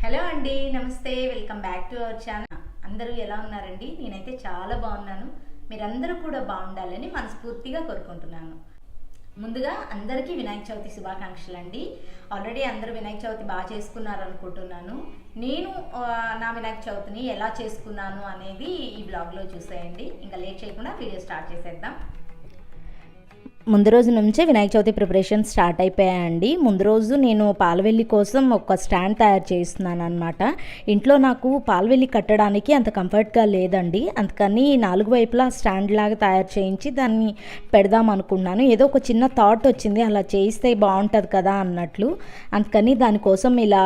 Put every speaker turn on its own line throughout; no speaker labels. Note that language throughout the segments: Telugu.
హలో అండి, నమస్తే. Welcome back to our channel. అందరూ ఎలా ఉన్నారండి? నేనైతే చాలా బాగున్నాను. మీరందరూ కూడా బాగుండాలని మనస్ఫూర్తిగా కోరుకుంటున్నాను. ముందుగా అందరికీ వినాయక చవితి శుభాకాంక్షలు అండి. ఆల్రెడీ అందరూ వినాయక చవితి బాగా చేసుకున్నారు అనుకుంటున్నాను. నేను నా వినాయక చవితిని ఎలా చేసుకున్నాను అనేది ఈ బ్లాగ్లో చూసేయండి. ఇంకా లేట్ చేయకుండా వీడియో స్టార్ట్ చేసేద్దాం. ముందు రోజు నుంచే వినాయక చవితి ప్రిపరేషన్ స్టార్ట్ అయిపోయాయండి. ముందు రోజు నేను పాలవెల్లి కోసం ఒక స్టాండ్ తయారు చేస్తున్నాను అనమాట. ఇంట్లో నాకు పాలవెల్లి కట్టడానికి అంత కంఫర్ట్గా లేదండి. అందుకని 4 వైపులా స్టాండ్ లాగా తయారు చేయించి దాన్ని పెడదాం అనుకున్నాను. ఏదో ఒక చిన్న థాట్ వచ్చింది, అలా చేయిస్తే బాగుంటుంది కదా అన్నట్లు. అందుకని దానికోసం ఇలా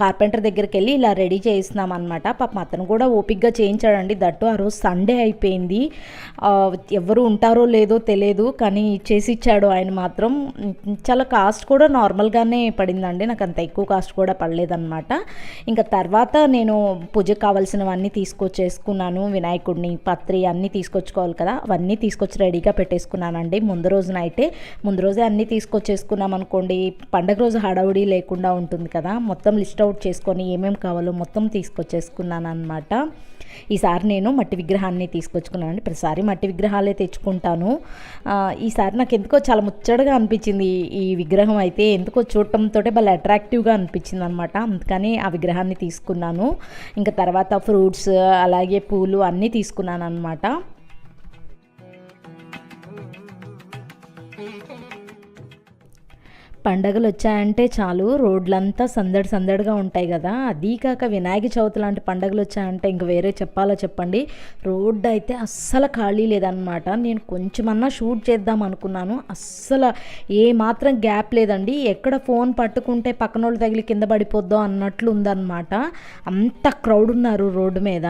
కార్పెంటర్ దగ్గరికి వెళ్ళి ఇలా రెడీ చేయిస్తున్నాం అనమాట. పాపం అతను కూడా ఓపిక్గా చేయించాడండి. దట్టు ఆ రోజు సండే అయిపోయింది. ఎవరు ఉంటారో లేదో తెలియదు, కానీ చేసి ఇచ్చాడు ఆయన మాత్రం. చాలా కాస్ట్ కూడా నార్మల్గానే పడిందండి, నాకు అంత ఎక్కువ కాస్ట్ కూడా పడలేదన్నమాట. ఇంకా తర్వాత నేను పూజకు కావాల్సినవన్నీ తీసుకొచ్చేసుకున్నాను. వినాయకుడిని, పత్రి అన్నీ తీసుకొచ్చుకోవాలి కదా, అవన్నీ తీసుకొచ్చి రెడీగా పెట్టేసుకున్నానండి. ముందు రోజే అన్నీ తీసుకొచ్చేసుకున్నాం అనుకోండి, పండగ రోజు హడావుడి లేకుండా ఉంటుంది కదా. మొత్తం లిస్ట్ అవుట్ చేసుకొని ఏమేమి కావాలో మొత్తం తీసుకొచ్చేసుకున్నాను అనమాట. ఈసారి నేను మట్టి విగ్రహాన్ని తీసుకొచ్చుకున్నాను. ప్రతిసారి మట్టి విగ్రహాలే తెచ్చుకుంటాను. ఈసారి నాకు ఎందుకో చాలా ముచ్చటగా అనిపించింది. ఈ విగ్రహం అయితే ఎందుకో చూడటంతో భలే అట్రాక్టివ్గా అనిపించింది అనమాట. అందుకని ఆ విగ్రహాన్ని తీసుకున్నాను. ఇంకా తర్వాత ఫ్రూట్స్ అలాగే పూలు అన్నీ తీసుకున్నాను అనమాట. పండగలు వచ్చాయంటే చాలు రోడ్లంతా సందడిగా ఉంటాయి కదా. అదీ కాక వినాయక చవితి లాంటి పండగలు వచ్చాయంటే ఇంక వేరే చెప్పాలో చెప్పండి. రోడ్డు అయితే అస్సలు ఖాళీ లేదనమాట. నేను కొంచెమన్నా షూట్ చేద్దాం అనుకున్నాను, అస్సలు ఏ మాత్రం గ్యాప్ లేదండి. ఎక్కడ ఫోన్ పట్టుకుంటే పక్కన వాళ్ళు తగిలి కింద పడిపోద్దాం అన్నట్లు ఉందన్నమాట. అంత క్రౌడ్ ఉన్నారు రోడ్డు మీద.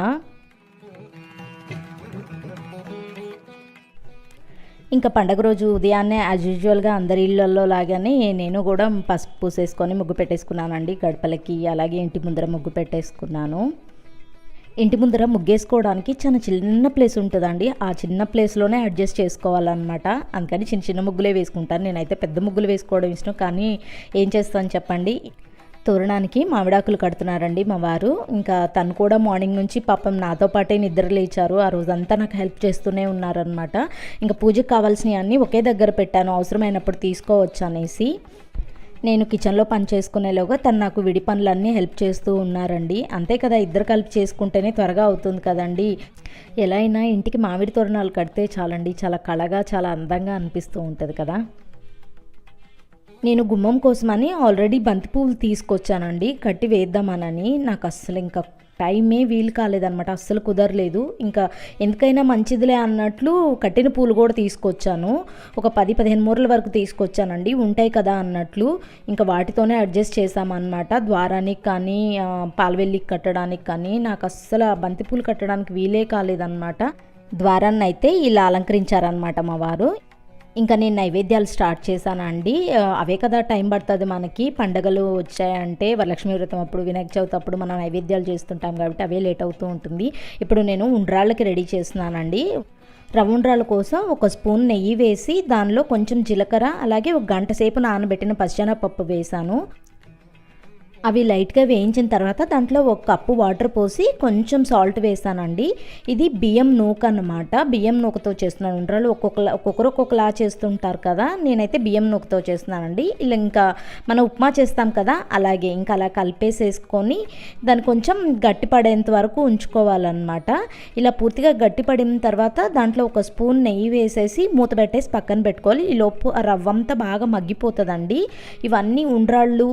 ఇంకా పండగ రోజు ఉదయాన్నే యాజ్ యూజువల్గా అందరి ఇళ్ళల్లో లాగానే నేను కూడా పసుపు పూసేసుకొని ముగ్గు పెట్టేసుకున్నానండి. గడపలకి అలాగే ఇంటి ముందర ముగ్గు పెట్టేసుకున్నాను. ఇంటి ముందర ముగ్గేసుకోవడానికి చిన్న ప్లేస్ ఉంటుందండి. ఆ చిన్న ప్లేస్లోనే అడ్జస్ట్ చేసుకోవాలన్నమాట. అందుకని చిన్న ముగ్గులే వేసుకుంటాను. నేనైతే పెద్ద ముగ్గులు వేసుకోవడం ఇష్టం, కానీ ఏం చేస్తాను చెప్పండి. తోరణానికి మామిడాకులు కడుతున్నారండి మా వారు. ఇంకా తను కూడా మార్నింగ్ నుంచి పాపం నాతో పాటే నిద్ర లేచారు. ఆ రోజంతా నాకు హెల్ప్ చేస్తూనే ఉన్నారనమాట. ఇంకా పూజకు కావాల్సినవి అన్నీ ఒకే దగ్గర పెట్టాను, అవసరమైనప్పుడు తీసుకోవచ్చు అనేసి. నేను కిచెన్లో పని చేసుకునేలోగా తను నాకు విడి పనులన్నీ హెల్ప్ చేస్తూ ఉన్నారండి. అంతే కదా, ఇద్దరు కలిపి చేసుకుంటేనే త్వరగా అవుతుంది కదండి. ఎలా అయినా ఇంటికి మామిడి తోరణాలు కడితే చాలండి, చాలా కళగా చాలా అందంగా అనిపిస్తూ ఉంటుంది కదా. నేను గుమ్మం కోసమని ఆల్రెడీ బంతి పువ్వులు తీసుకొచ్చానండి, కట్టి వేద్దామనని. నాకు అస్సలు ఇంకా టైమే వీలు కాలేదనమాట, అస్సలు కుదరలేదు. ఇంకా ఎందుకైనా మంచిదిలే అన్నట్లు కట్టిన పూలు కూడా తీసుకొచ్చాను. ఒక 10-15 మూరల వరకు తీసుకొచ్చానండి, ఉంటాయి కదా అన్నట్లు. ఇంకా వాటితోనే అడ్జస్ట్ చేసామన్నమాట. ద్వారానికి కానీ పాలవెల్లికి కట్టడానికి కానీ నాకు అస్సలు బంతిపూలు కట్టడానికి వీలే కాలేదన్నమాట. ద్వారాన్ని అయితే ఇలా అలంకరించారనమాట మా వారు. ఇంకా నేను నైవేద్యాలు స్టార్ట్ చేశానండి. అవే కదా టైం పడుతుంది మనకి. పండగలు వచ్చాయంటే వరలక్ష్మి వ్రతం అప్పుడు, వినాయక చవితి అప్పుడు మనం నైవేద్యాలు చేస్తుంటాం కాబట్టి అవే లేట్ అవుతూ ఉంటుంది. ఇప్పుడు నేను ఉండ్రాళ్ళకి రెడీ చేస్తున్నానండి. రవ్వ ఉండ్రాళ్ళ కోసం ఒక స్పూన్ నెయ్యి వేసి దానిలో కొంచెం జీలకర్ర అలాగే ఒక గంట సేపు నానబెట్టిన పచ్చెనగపప్పు వేసాను. అవి లైట్గా వేయించిన తర్వాత దాంట్లో 1 కప్పు వాటర్ పోసి కొంచెం సాల్ట్ వేసానండి. ఇది బియ్యం నూక అన్నమాట. బియ్యం నూకతో చేస్తున్నాను ఉండ్రాలు. ఒక్కొక్కరు ఒక్కొక్కలా చేస్తుంటారు కదా, నేనైతే బియ్యం నూకతో చేస్తున్నానండి. ఇలా ఇంకా మనం ఉప్మా చేస్తాం కదా, అలాగే ఇంకా అలా కలిపేసేసుకొని దాన్ని కొంచెం గట్టిపడేంత వరకు ఉంచుకోవాలన్నమాట. ఇలా పూర్తిగా గట్టిపడిన తర్వాత దాంట్లో 1 స్పూన్ నెయ్యి వేసేసి మూత పెట్టేసి పక్కన పెట్టుకోవాలి. ఈ లోపు ఆ రవ్వంతా బాగా మగ్గిపోతుందండి. ఇవన్నీ ఉండ్రాళ్ళు,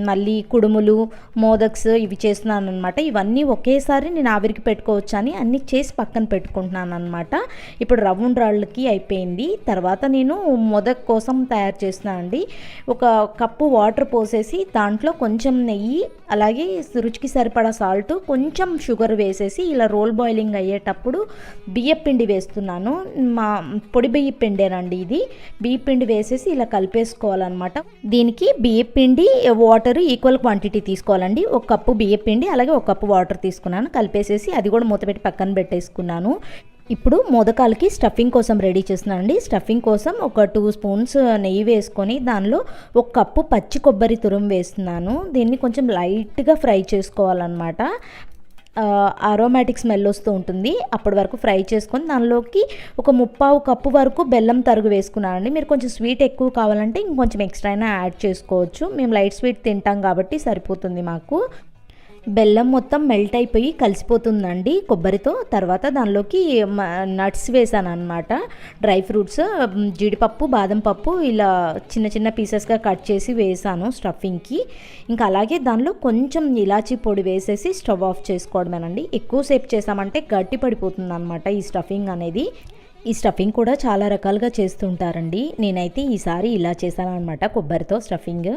మళ్ళీ కుడుములు, మోదక్స్ ఇవి చేస్తున్నాను అనమాట. ఇవన్నీ ఒకేసారి నేను ఆవిరికి పెట్టుకోవచ్చు అని అన్నీ చేసి పక్కన పెట్టుకుంటున్నాను అనమాట. ఇప్పుడు రవ్వ ఉండ్రాళ్ళకి అయిపోయింది. తర్వాత నేను మోదక్ కోసం తయారు చేస్తున్నానండి. 1 కప్పు వాటర్ పోసేసి దాంట్లో కొంచెం నెయ్యి అలాగే రుచికి సరిపడా సాల్ట్, కొంచెం షుగర్ వేసేసి ఇలా రోల్ బాయిలింగ్ అయ్యేటప్పుడు బియ్యం పిండి వేస్తున్నాను. మా పొడి బియ్యం పిండేనండి ఇది. బియ్యం పిండి వేసేసి ఇలా కలిపేసుకోవాలన్నమాట. దీనికి బియ్యం పిండి వాటర్ ఈక్వల్ క్వాంటిటీ తీసుకోవాలండి. 1 కప్పు బియ్యం పిండి అలాగే 1 కప్పు వాటర్ తీసుకున్నాను. కలిపేసేసి అది కూడా మూత పెట్టి పక్కన పెట్టేసుకున్నాను. ఇప్పుడు మోదకాలకి స్టఫింగ్ కోసం రెడీ చేస్తున్నానండి. స్టఫింగ్ కోసం ఒక 2 స్పూన్స్ నెయ్యి వేసుకొని దానిలో 1 కప్పు పచ్చి కొబ్బరి తురుము వేస్తున్నాను. దీన్ని కొంచెం లైట్గా ఫ్రై చేసుకోవాలన్నమాట. అరోమాటిక్ స్మెల్ వస్తూ ఉంటుంది. అప్పటి వరకు ఫ్రై చేసుకొని దానిలోకి ఒక 3/4 కప్పు వరకు బెల్లం తరుగు వేసుకున్నానండి. మీరు కొంచెం స్వీట్ ఎక్కువ కావాలంటే ఇంకొంచెం ఎక్స్ట్రా అయినా యాడ్ చేసుకోవచ్చు. మేము లైట్ స్వీట్ తింటాం కాబట్టి సరిపోతుంది మాకు. బెల్లం మొత్తం మెల్ట్ అయిపోయి కలిసిపోతుందండి కొబ్బరితో. తర్వాత దానిలోకి నట్స్ వేసాను అనమాట. డ్రై ఫ్రూట్స్, జీడిపప్పు, బాదం పప్పు ఇలా చిన్న చిన్న పీసెస్గా కట్ చేసి వేసాను స్టఫింగ్కి. ఇంకా అలాగే దానిలో కొంచెం ఇలాచీ పొడి వేసేసి స్టవ్ ఆఫ్ చేసుకోవడమేనండి. ఎక్కువసేపు చేసామంటే గట్టి పడిపోతుంది అనమాట ఈ స్టఫింగ్ అనేది. ఈ స్టఫింగ్ కూడా చాలా రకాలుగా చేస్తుంటారండి. నేనైతే ఈసారి ఇలా చేశాను అనమాట, కొబ్బరితో స్టఫింగ్.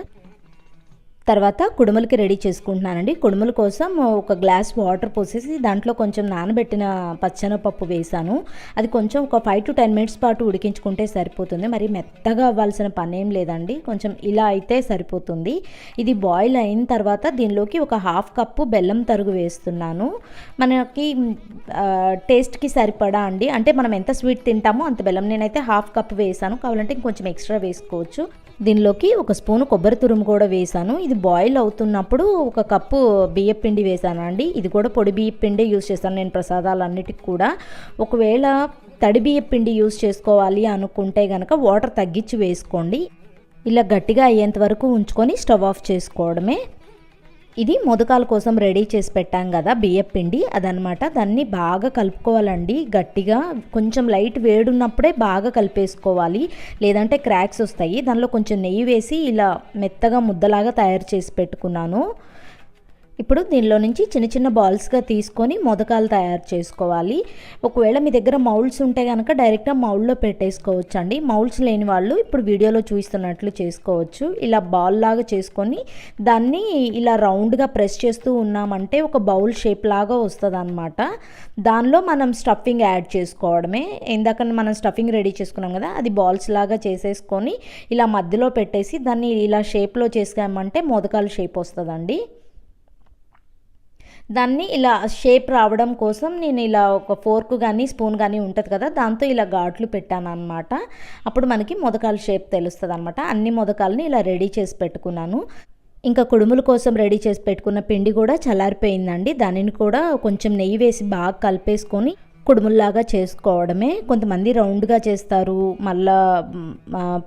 తర్వాత కుడుములకి రెడీ చేసుకుంటున్నానండి. కుడుముల కోసం ఒక గ్లాస్ వాటర్ పోసేసి దాంట్లో కొంచెం నానబెట్టిన పచ్చెనపప్పు వేసాను. అది కొంచెం ఒక 5 to 10 మినిట్స్ పాటు ఉడికించుకుంటే సరిపోతుంది. మరి మెత్తగా అవ్వాల్సిన పని ఏం లేదండి, కొంచెం ఇలా అయితే సరిపోతుంది. ఇది బాయిల్ అయిన తర్వాత దీనిలోకి ఒక 1/2 కప్పు బెల్లం తరుగు వేస్తున్నాను. మనకి టేస్ట్కి సరిపడా అండి, అంటే మనం ఎంత స్వీట్ తింటామో అంత బెల్లం. నేనైతే 1/2 కప్పు వేసాను, కావాలంటే ఇంకొంచెం ఎక్స్ట్రా వేసుకోవచ్చు. దీనిలోకి ఒక స్పూను కొబ్బరి తురుము కూడా వేసాను. ఇది బాయిల్ అవుతున్నప్పుడు 1 కప్పు బియ్యం పిండి వేసాను అండి. ఇది కూడా పొడి బియ్యం పిండి యూజ్ చేస్తాను నేను ప్రసాదాలన్నిటికి కూడా. ఒకవేళ తడి బియ్యం పిండి యూజ్ చేసుకోవాలి అనుకుంటే కనుక వాటర్ తగ్గించి వేసుకోండి. ఇలా గట్టిగా అయ్యేంత వరకు ఉంచుకొని స్టవ్ ఆఫ్ చేసుకోవడమే. ఇది మోదకాల కోసం రెడీ చేసి పెట్టాం కదా బియ్యం పిండి, అదనమాట. దాన్ని బాగా కలుపుకోవాలండి గట్టిగా. కొంచెం లైట్ వేడున్నప్పుడే బాగా కలిపేసుకోవాలి, లేదంటే క్రాక్స్ వస్తాయి. దానిలో కొంచెం నెయ్యి వేసి ఇలా మెత్తగా ముద్దలాగా తయారు చేసి పెట్టుకున్నాను. ఇప్పుడు దీనిలో నుంచి చిన్న చిన్న బాల్స్గా తీసుకొని మోదకాలు తయారు చేసుకోవాలి. ఒకవేళ మీ దగ్గర మౌల్డ్స్ ఉంటే కనుక డైరెక్ట్గా మౌల్డ్లో పెట్టేసుకోవచ్చు అండి. మౌల్డ్స్ లేని వాళ్ళు ఇప్పుడు వీడియోలో చూపిస్తున్నట్లు చేసుకోవచ్చు. ఇలా బాల్ లాగా చేసుకొని దాన్ని ఇలా రౌండ్గా ప్రెస్ చేస్తూ ఉన్నామంటే ఒక బౌల్ షేప్ లాగా వస్తుంది అనమాట. దానిలో మనం స్టఫింగ్ యాడ్ చేసుకోవడమే. ఇందాక మనం స్టఫింగ్ రెడీ చేసుకున్నాం కదా, అది బాల్స్ లాగా చేసేసుకొని ఇలా మధ్యలో పెట్టేసి దాన్ని ఇలా షేప్లో చేసామంటే మోదకాల షేప్ వస్తుందండి. దాన్ని ఇలా షేప్ రావడం కోసం నేను ఇలా ఒక ఫోర్క్ కానీ స్పూన్ కానీ ఉంటుంది కదా, దాంతో ఇలా ఘాట్లు పెట్టాను అనమాట. అప్పుడు మనకి మోదకాల షేప్ తెలుస్తుంది అనమాట. అన్ని మోదకాలని ఇలా రెడీ చేసి పెట్టుకున్నాను. ఇంకా కుడుముల కోసం రెడీ చేసి పెట్టుకున్న పిండి కూడా చల్లారిపోయిందండి. దానిని కూడా కొంచెం నెయ్యి వేసి బాగా కలిపేసుకొని కుడుముల్లాగా చేసుకోవడమే. కొంతమంది రౌండ్గా చేస్తారు, మళ్ళా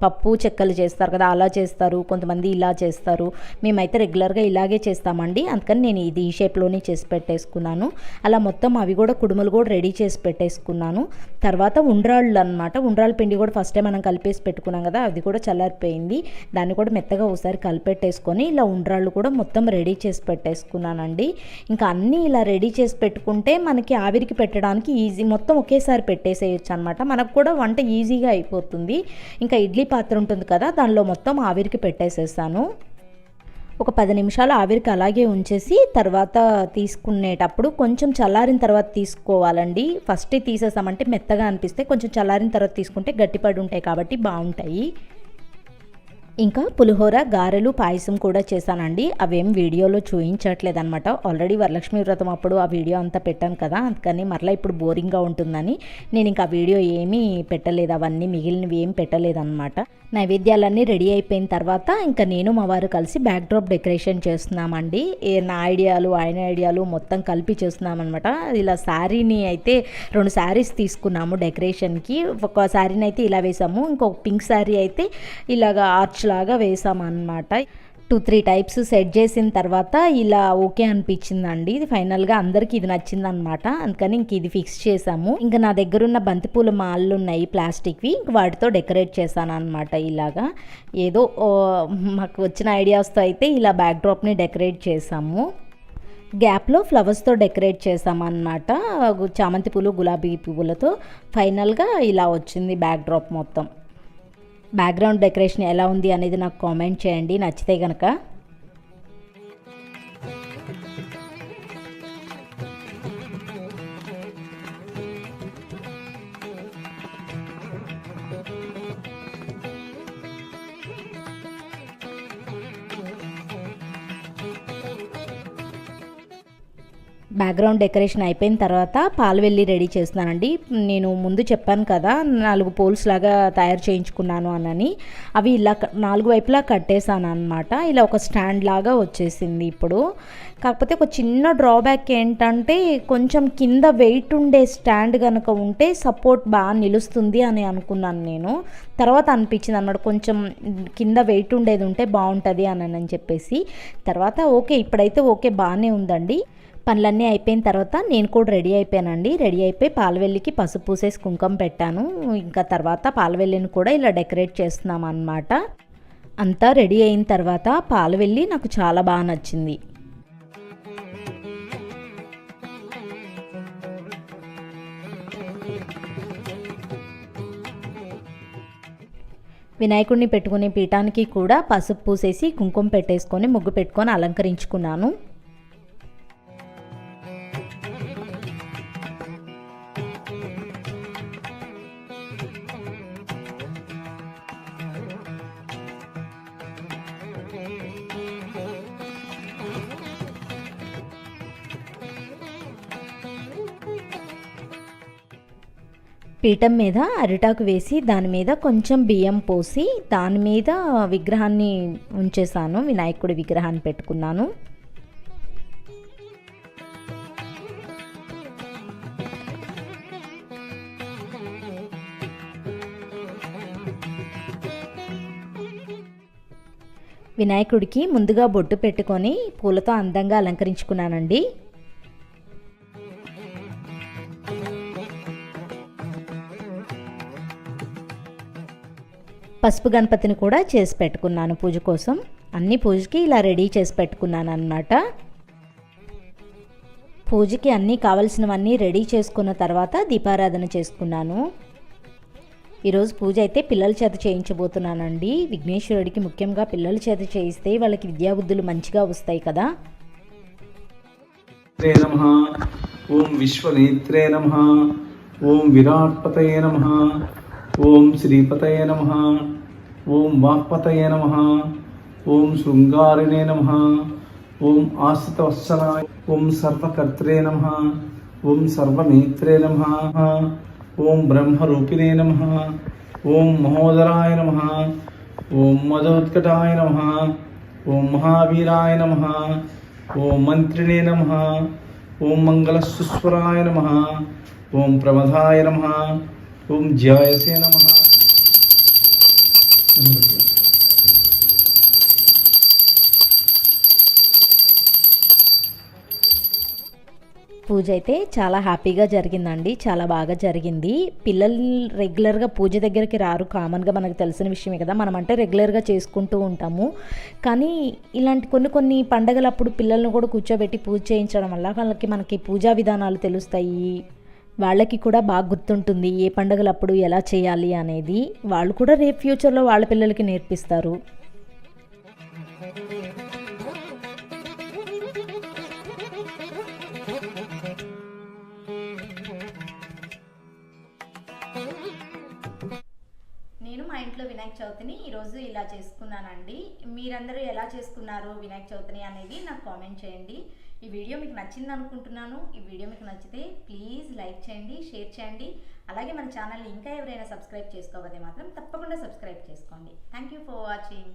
పప్పు చెక్కలు చేస్తారు కదా అలా చేస్తారు, కొంతమంది ఇలా చేస్తారు. మేమైతే రెగ్యులర్గా ఇలాగే చేస్తామండి, అందుకని నేను ఇది ఈ షేప్లోనే చేసి పెట్టేసుకున్నాను. అలా మొత్తం అవి కూడా కుడుములు కూడా రెడీ చేసి పెట్టేసుకున్నాను. తర్వాత ఉండ్రాళ్ళు అనమాట. ఉండ్రాళ్ళ పిండి కూడా ఫస్ట్ టైం మనం కలిపేసి పెట్టుకున్నాం కదా, అది కూడా చల్లారిపోయింది. దాన్ని కూడా మెత్తగా ఒకసారి కలిపెట్టేసుకొని ఇలా ఉండ్రాళ్ళు కూడా మొత్తం రెడీ చేసి పెట్టేసుకున్నానండి. ఇంకా అన్నీ ఇలా రెడీ చేసి పెట్టుకుంటే మనకి ఆవిరికి పెట్టడానికి ఈజీ, మొత్తం ఒకేసారి పెట్టేసేయచ్చు అనమాట. మనకు కూడా వంట ఈజీగా అయిపోతుంది. ఇంకా ఇడ్లీ పాత్ర ఉంటుంది కదా, దానిలో మొత్తం ఆవిరికి పెట్టేసేసాను. ఒక 10 నిమిషాలు ఆవిరికి అలాగే ఉంచేసి తర్వాత తీసుకునేటప్పుడు కొంచెం చల్లారిన తర్వాత తీసుకోవాలండి. ఫస్ట్ తీసేసామంటే మెత్తగా అనిపిస్తే, కొంచెం చల్లారిన తర్వాత తీసుకుంటే గట్టిపడి ఉంటాయి కాబట్టి బాగుంటాయి. ఇంకా పులిహోర, గారెలు, పాయసం కూడా చేశానండి. అవేం వీడియోలో చూపించట్లేదు అనమాట. ఆల్రెడీ వరలక్ష్మి వ్రతం అప్పుడు ఆ వీడియో అంతా పెట్టాను కదా, అందుకని మరలా ఇప్పుడు బోరింగ్గా ఉంటుందని నేను ఇంకా వీడియో ఏమీ పెట్టలేదు. అవన్నీ మిగిలినవి ఏం పెట్టలేదన్నమాట. నైవేద్యాలన్నీ రెడీ అయిపోయిన తర్వాత ఇంకా నేను మా వారు కలిసి బ్యాక్ డ్రాప్ డెకరేషన్ చేస్తున్నామండి. నా ఐడియాలు ఆయన ఐడియాలు మొత్తం కలిపి చేస్తున్నామన్నమాట. ఇలా శారీని అయితే 2 శారీస్ తీసుకున్నాము డెకరేషన్కి. ఒక శారీని అయితే ఇలా వేసాము, ఇంకొక పింక్ శారీ అయితే ఇలాగా ఆర్చ్ లాగా వేసామన్నమాట. 2-3 టైప్స్ సెట్ చేసిన తర్వాత ఇలా ఓకే అనిపించిందండి. ఇది ఫైనల్గా అందరికీ ఇది నచ్చిందనమాట. అందుకని ఇంక ఇది ఫిక్స్ చేసాము. ఇంకా నా దగ్గర ఉన్న బంతిపూల మాలలు ఉన్నాయి ప్లాస్టిక్వి, ఇంక వాటితో డెకరేట్ చేశాను అనమాట. ఇలాగా ఏదో మాకు వచ్చిన ఐడియాస్తో అయితే ఇలా బ్యాక్ డ్రాప్ని డెకరేట్ చేసాము. గ్యాప్లో ఫ్లవర్స్తో డెకరేట్ చేసామన్నమాట. చామంతి పూలు, గులాబీ పువ్వులతో ఫైనల్గా ఇలా వచ్చింది బ్యాక్ డ్రాప్ మొత్తం. బ్యాక్గ్రౌండ్ డెకరేషన్ ఎలా ఉంది అనేది నాకు కామెంట్ చేయండి నచ్చితే కనుక. బ్యాక్గ్రౌండ్ డెకరేషన్ అయిపోయిన తర్వాత పాలవెల్లి రెడీ చేస్తున్నానండి. నేను ముందు చెప్పాను కదా 4 పోల్స్ లాగా తయారు చేయించుకున్నాను అని. అవి ఇలా 4 వైపులా కట్టేసాను అనమాట. ఇలా ఒక స్టాండ్ లాగా వచ్చేసింది ఇప్పుడు. కాకపోతే ఒక చిన్న డ్రాబ్యాక్ ఏంటంటే కొంచెం కింద వెయిట్ ఉండే స్టాండ్ కనుక ఉంటే సపోర్ట్ బాగా నిలుస్తుంది అని అనుకున్నాను నేను. తర్వాత అనిపించింది అన్నమాట కొంచెం కింద వెయిట్ ఉండేది ఉంటే బాగుంటుంది అని చెప్పేసి. తర్వాత ఓకే, ఇప్పుడైతే ఓకే బాగానే ఉందండి. పనులన్నీ అయిపోయిన తర్వాత నేను కూడా రెడీ అయిపోయానండి. రెడీ అయిపోయి పాలవెల్లికి పసుపు పూసేసి కుంకుమ పెట్టాను. ఇంకా తర్వాత పాలవెల్లిని కూడా ఇలా డెకరేట్ చేస్తున్నాం అన్నమాట. అంతా రెడీ అయిన తర్వాత పాలవెల్లి నాకు చాలా బాగా నచ్చింది. వినాయకుడిని పెట్టుకునే పీఠానికి కూడా పసుపు పూసేసి కుంకుమ పెట్టేసుకొని ముగ్గు పెట్టుకొని అలంకరించుకున్నాను. పీఠం మీద అరిటాకు వేసి దాని మీద కొంచెం బియ్యం పోసి దాని మీద విగ్రహాన్ని ఉంచేసాను. వినాయకుడి విగ్రహాన్ని పెట్టుకున్నాను. వినాయకుడికి ముందుగా బొట్టు పెట్టుకొని పూలతో అందంగా అలంకరించుకున్నానండి. పసుపు గణపతిని కూడా చేసి పెట్టుకున్నాను పూజ కోసం. అన్ని పూజకి ఇలా రెడీ చేసి పెట్టుకున్నాను అన్నమాట. పూజకి అన్నీ కావలసినవన్నీ రెడీ చేసుకున్న తర్వాత దీపారాధన చేసుకున్నాను. ఈరోజు పూజ అయితే పిల్లల చేత చేయించబోతున్నానండి. విఘ్నేశ్వరుడికి ముఖ్యంగా పిల్లల చేత చేయిస్తే వాళ్ళకి విద్యాబుద్ధులు మంచిగా వస్తాయి కదా.
ఓం విశ్వనేత్రే నమః. ఓం విరాట్పతయే నమః. ఓం శ్రీపతయే నమః. ఓం వాక్పతయే నమః. ఓం శృంగారిణే నమః. ఓం ఆశ్రితవత్సలాయ. ఓం సర్వకర్త్రే నమః. ఓం సర్వనేత్రే నమః. ఓం బ్రహ్మరూపిణే నమః. ఓం మహోదరాయ నమః. ఓం మదోత్కటాయ నమః. ఓం మహావీరాయ నమః. ఓం మంత్రిణే నమః. ఓం మంగళసుస్వరాయ నమః. ఓం ప్రమదాయ నమః. ఓం జ్యాయసే నమః.
పూజ అయితే చాలా హ్యాపీగా జరిగిందండి. చాలా బాగా జరిగింది. పిల్లలు రెగ్యులర్గా పూజ దగ్గరికి రారు, కామన్గా మనకు తెలిసిన విషయమే కదా. మనం అంటే రెగ్యులర్గా చేసుకుంటూ ఉంటాము. కానీ ఇలాంటి కొన్ని పండగలప్పుడు పిల్లల్ని కూడా కూర్చోబెట్టి పూజ చేయించడం వల్ల మనకి పూజా విధానాలు తెలుస్తాయి. వాళ్ళకి కూడా బాగా గుర్తుంటుంది ఏ పండగలప్పుడు ఎలా చేయాలి అనేది. వాళ్ళు కూడా రేపు ఫ్యూచర్లో వాళ్ళ పిల్లలకి నేర్పిస్తారు. నేను మా ఇంట్లో వినాయక చవితిని ఈరోజు ఇలా చేసుకున్నానండి. మీరందరూ ఎలా చేసుకున్నారు వినాయక చవితిని అనేది నాకు కామెంట్ చేయండి. ఈ వీడియో మీకు నచ్చింది అనుకుంటున్నాను. ఈ వీడియో మీకు నచ్చితే ప్లీజ్ లైక్ చేయండి, షేర్ చేయండి. అలాగే మన ఛానల్ని ఇంకా ఎవరైనా సబ్స్క్రైబ్ చేసుకోకపోతే మాత్రం తప్పకుండా సబ్స్క్రైబ్ చేసుకోండి. Thank you for watching.